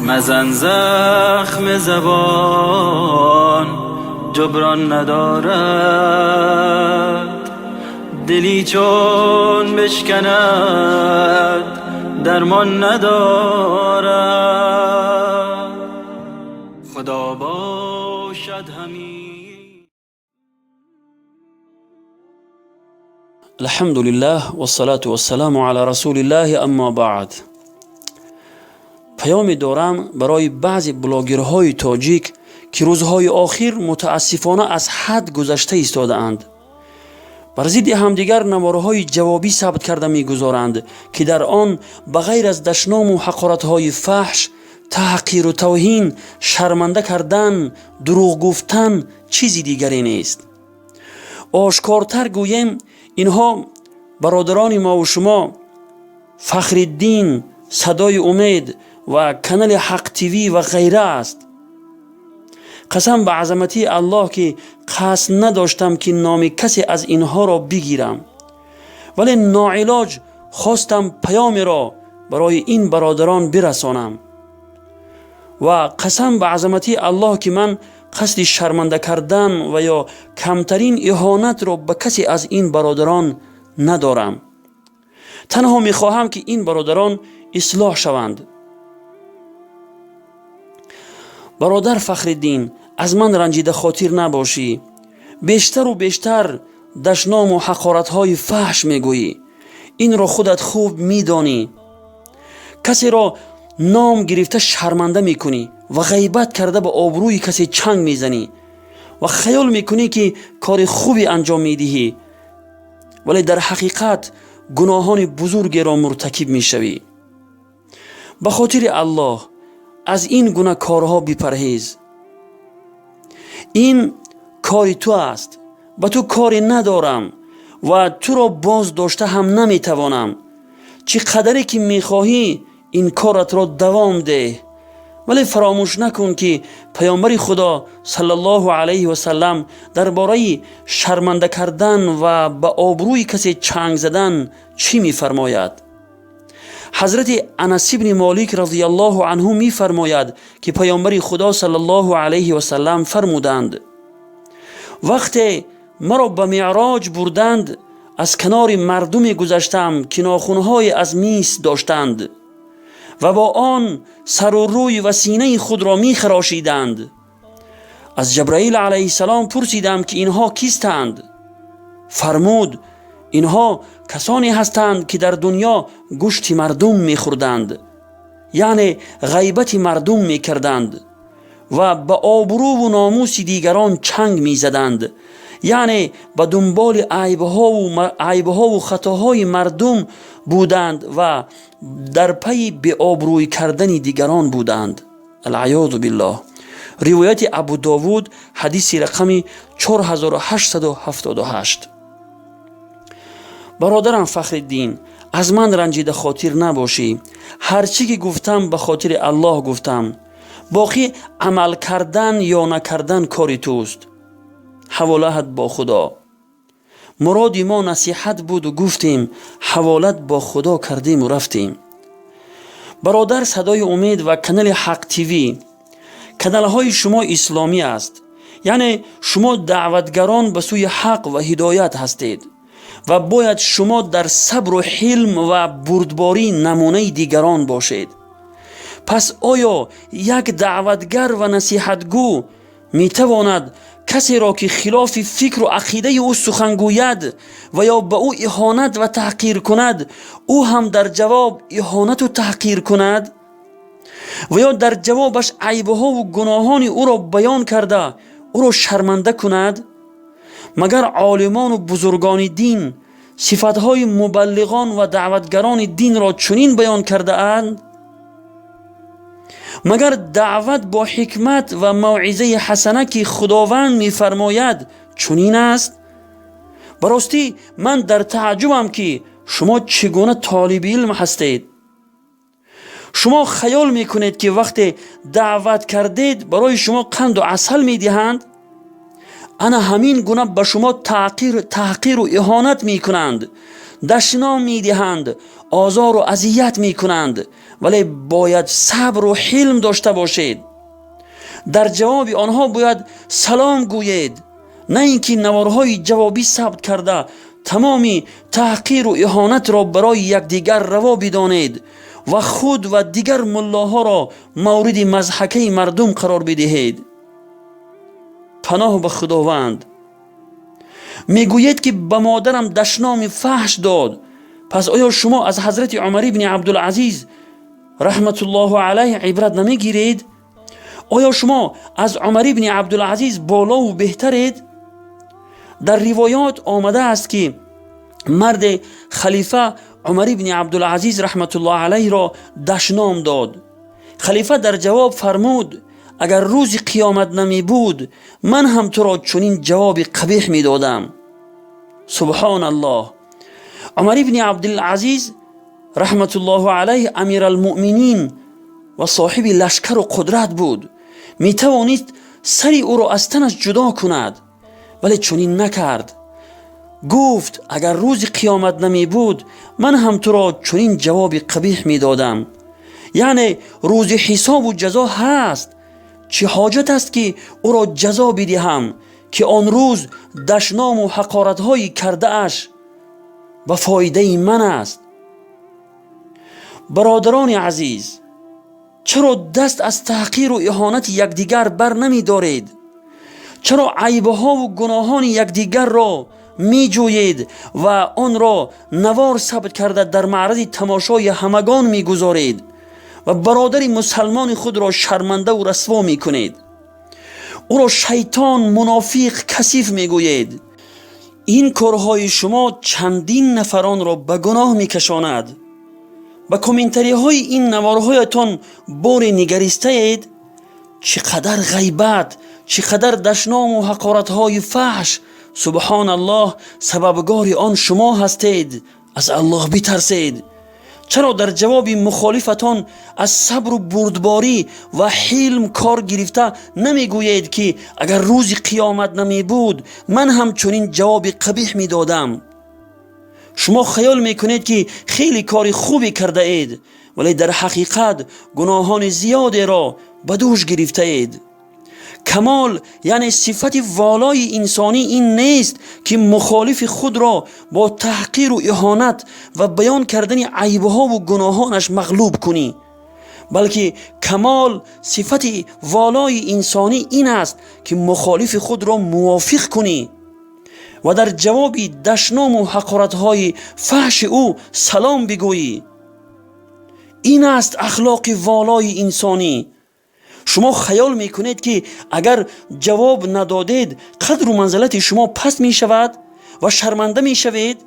مزن زخم زبان جبران ندارد، دلی چون بشکند درمان ندارد. خدا باشد همین. الحمد لله والصلاة والسلام على رسول الله، اما بعد. پیام دارم برای بعضی بلاگرهای تاجیک که روزهای آخر متاسفانه از حد گذشته ایستاده اند. بر ضد همدیگر نواره‌های جوابی ثبت کرده می‌گذارند که در آن بغیر از دشنام و حقارت‌های فحش، تحقیر و توهین، شرمنده کردن، دروغ گفتن چیزی دیگری نیست. آشکارتر گویم اینها برادران ما و شما، فخرالدین، صدای امید و کانال حق تیوی و غیره است. قسم به عظمتی الله که قصد نداشتم که نام کسی از اینها را بگیرم، ولی ناعلاج خواستم پیام را برای این برادران برسانم و قسم به عظمتی الله که من قصد شرمنده کردن و یا کمترین اهانت را به کسی از این برادران ندارم. تنها میخواهم که این برادران اصلاح شوند. برادر فخرالدین، از من رنجیده خاطر نباشی. بیشتر و بیشتر دشنام و حقارت‌های فحش میگویی. این را خودت خوب میدانی. کسی را نام گرفته شرمنده میکنی و غیبت کرده به آبروی کسی چنگ میزنی و خیال میکنی که کار خوبی انجام میدهی، ولی در حقیقت گناهان بزرگی را مرتکب میشوی. به خاطر الله از این گونه کارها بپرهیز. این کاری تو است، به تو کاری ندارم و تو را باز داشته هم نمیتوانم. چه قدری که میخواهی این کارت را دوام ده، ولی فراموش نکن که پیامبر خدا صلی الله علیه و سلم درباره شرمنده کردن و به آبروی کسی چنگ زدن چی میفرماید؟ حضرت انس بن مالک رضی الله عنه میفرماید که پیامبر خدا صلی الله علیه و سلم فرمودند وقتی مرا به معراج بردند، از کنار مردمی گذشتم که ناخنهای از میس داشتند و با آن سر و روی و سینه خود را میخراشیدند. از جبرائیل علیه السلام پرسیدم که اینها کیستند؟ فرمود اینها کسانی هستند که در دنیا گوشت مردم میخوردند، یعنی غیبت مردم میکردند و به آبرو و ناموس دیگران چنگ میزدند، یعنی به دنبال عیبها و خطاهای مردم بودند و در پی به آبروی کردن دیگران بودند. العیاذ بالله. روایت ابو داود، حدیث رقم 4878. برادرم فخرالدین، از من رنجیده خاطر نباشی. هرچی که گفتم به خاطر الله گفتم، باقی عمل کردن یا نکردن کاری توست. حوالت با خدا. مراد ما نصیحت بود و گفتیم، حوالت با خدا کردیم و رفتیم. برادر صدای امید و کانال حق تیوی، کانال های شما اسلامی است، یعنی شما دعوتگران به سوی حق و هدایت هستید و باید شما در صبر و حلم و بردباری نمونه دیگران باشید. پس آیا یک دعوتگر و نصیحتگو میتواند کسی را که خلاف فکر و عقیده او سخن گوید و یا به او اهانت و تحقیر کند، او هم در جواب اهانت و تحقیر کند و یا در جوابش عیبها و گناهان او را بیان کرده او را شرمنده کند؟ مگر عالمان و بزرگان دین صفتهای مبلغان و دعوتگران دین را چنین بیان کرده اند؟ مگر دعوت با حکمت و موعظه حسنه که خداوند میفرماید چنین است؟ براستی من در تعجبم که شما چگونه طالب علم هستید. شما خیال میکنید که وقتی دعوت کردید برای شما قند و عسل میدهند؟ انا همین گونه به شما تحقیر و اهانت میکنند، دشنام میدهند، آزار و اذیت میکنند ولی باید صبر و حلم داشته باشید. در جواب آنها باید سلام گویید، نه اینکه نوارهای جوابی ثبت کرده تمامی تحقیر و اهانت را برای یکدیگر روا بدانید و خود و دیگر ملاها را مورد مضحکه مردم قرار بدهید. پناه به خداوند. میگوید که به مادرم دشنام فحش داد. پس آیا شما از حضرت عمر بن عبدالعزیز رحمت الله علیه عبرت نمیگیرید؟ آیا شما از عمر بن عبدالعزیز بالا و بهترید؟ در روایات آمده است که مرد خلیفه عمر بن عبدالعزیز رحمت الله علیه را دشنام داد. خلیفه در جواب فرمود اگر روز قیامت نمی بود من هم تو را چنین جواب قبیح می دادم. سبحان الله. عمر بن عبدالعزیز رحمت الله علیه امیر المؤمنین و صاحب لشکر و قدرت بود. می توانست سری او را از تنش جدا کند، ولی چنین نکرد. گفت اگر روز قیامت نمی بود من هم تو را چنین جواب قبیح می دادم. یعنی روز حساب و جزا هست، چه حاجت است که او را جزا بدهم که آن روز دشنام و حقارت های کرده اش به فایده من است. برادران عزیز، چرا دست از تحقیر و اهانت یکدیگر بر نمی دارید؟ چرا عیبها و گناهان یکدیگر را می جویید و آن را نوار ثبت کرده در معرض تماشای همگان می گذارید و برادر مسلمان خود را شرمنده و رسوا می کنید؟ او را شیطان، منافق، کثیف می گویید. این کارهای شما چندین نفران را به گناه می کشاند. با کامنتری های این نوارهایتان بار نگریسته اید؟ چقدر غیبت، چقدر دشنام و حقارت های فحش، سبحان الله، سببگار آن شما هستید. از الله بترسید. چرا در جواب مخالفتان از صبر و بردباری و حلم کار گرفته نمیگویید که اگر روز قیامت نمی بود من هم چنین جواب قبیح می دادم؟ شما خیال میکنید که خیلی کار خوبی کرده اید، ولی در حقیقت گناهان زیادی را به دوش گرفته اید. کمال یعنی صفت والای انسانی این نیست که مخالف خود را با تحقیر و اهانت و بیان کردن عیبها و گناهانش مغلوب کنی، بلکه کمال صفت والای انسانی این است که مخالف خود را موافق کنی و در جواب دشنام و حقارت‌های فحش او سلام بگویی. این است اخلاق والای انسانی. شما خیال میکنید که اگر جواب ندادید قدر و منزلت شما پست می شود و شرمنده می شوید؟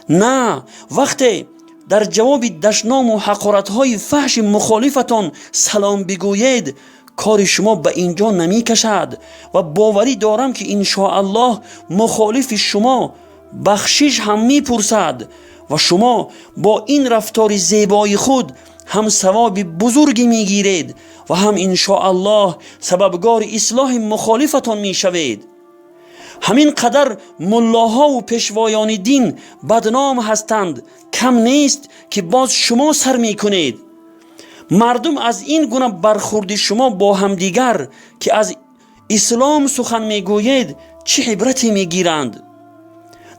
نه، وقتی در جواب دشنام و حقارت‌های فحش مخالفتان سلام بگویید کار شما به اینجا نمی کشد و باوری دارم که انشاءالله مخالف شما بخشش هم می پرسد و شما با این رفتار زیبای خود هم ثواب بزرگی می گیرید و هم انشاءالله سببگار اصلاح مخالفتان می شوید. همین قدر ملاها و پیشوایان دین بدنام هستند کم نیست که باز شما سر می کنید. مردم از این گونه برخورد شما با همدیگر که از اسلام سخن می گوید چه عبرتی می گیرند؟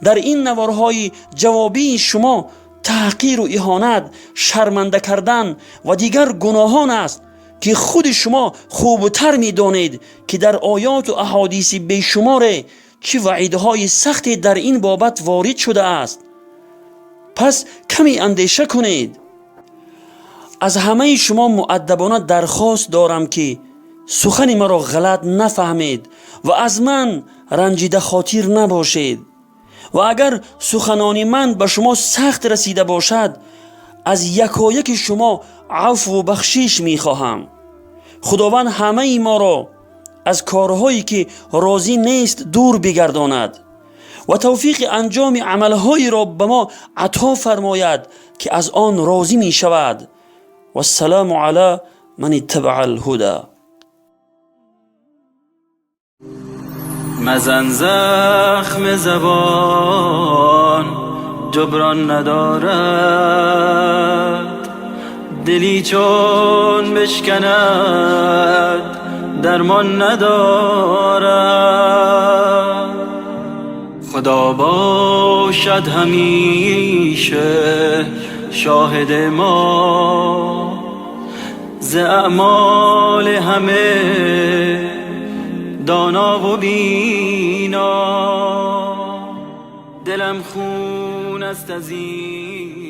در این نوارهای جوابی شما تحقیر و اهانت، شرمنده کردن و دیگر گناهان است که خود شما خوبتر می دانید که در آیات و احادیث بیشمار چه وعیدهای سختی در این بابت وارد شده است. پس کمی اندیشه کنید. از همه شما مؤدبانه درخواست دارم که سخن مرا غلط نفهمید و از من رنجیده خاطر نباشید و اگر سخنان من به شما سخت رسیده باشد از یکایک شما عفو و بخشش می خواهم. خداوند همه ما را از کارهایی که راضی نیست دور بگرداند و توفیق انجام عملهایی را به ما عطا فرماید که از آن راضی می شود. و السلام علی من اتبع الهدى. مزن زخم زبان جبران ندارد، دلی چون بشکند درمان ندارد. خدا باشد همیشه شاهد ما، ز اعمال همه دانا و بینا. دلم خون است از این